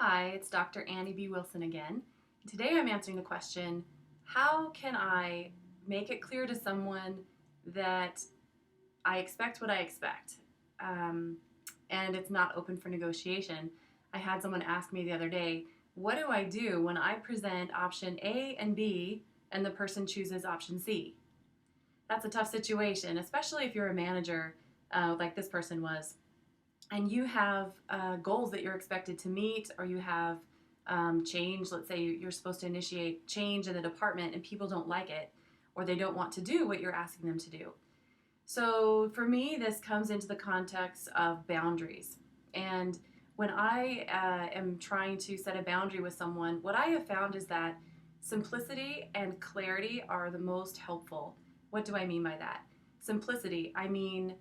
Hi, it's Dr. Annie B. Wilson again. Today I'm answering the question, how can I make it clear to someone that I expect what I expect um, and it's not open for negotiation? I had someone ask me the other day, what do I do when I present option A and B and the person chooses option C? That's a tough situation, especially if you're a manager like this person was and you have goals that you're expected to meet, or you have change. Let's say you're supposed to initiate change in the department and people don't like it, or they don't want to do what you're asking them to do. So for me, this comes into the context of boundaries. And when I am trying to set a boundary with someone, what I have found is that simplicity and clarity are the most helpful. What do I mean by that? Simplicity, I mean,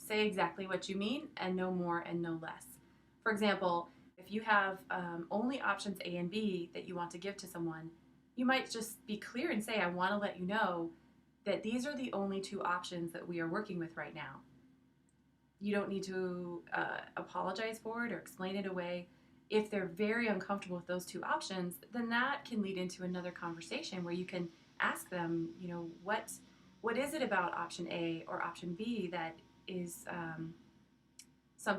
say exactly what you mean and no more and no less. For example, if you have only options A and B that you want to give to someone, you might just be clear and say, I want to let you know that these are the only two options that we are working with right now. You don't need to apologize for it or explain it away. If they're very uncomfortable with those two options, then that can lead into another conversation where you can ask them, what is it about option A or option B that is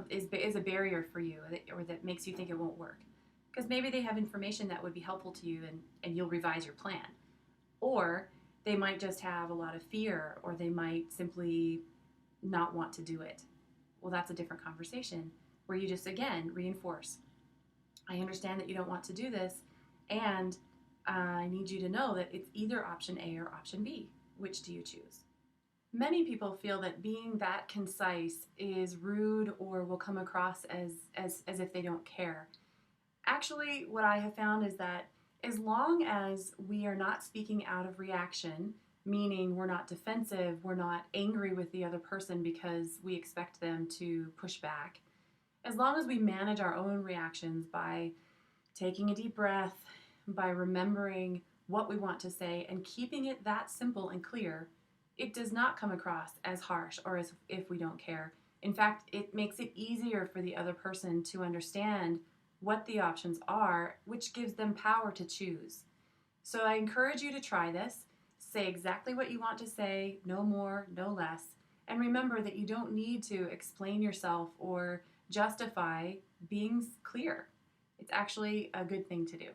is a barrier for you, or that makes you think it won't work? Because maybe they have information that would be helpful to you, and you'll revise your plan. Or they might just have a lot of fear, or they might simply not want to do it. Well, that's a different conversation where you just, again, reinforce. I understand that you don't want to do this, and I need you to know that it's either option A or option B. Which do you choose? Many people feel that being that concise is rude or will come across as if they don't care. Actually, what I have found is that as long as we are not speaking out of reaction, meaning we're not defensive, we're not angry with the other person because we expect them to push back, as long as we manage our own reactions by taking a deep breath, by remembering what we want to say and keeping it that simple and clear, it does not come across as harsh or as if we don't care. In fact, it makes it easier for the other person to understand what the options are, which gives them power to choose. So I encourage you to try this. Say exactly what you want to say, no more, no less. And remember that you don't need to explain yourself or justify being clear. It's actually a good thing to do.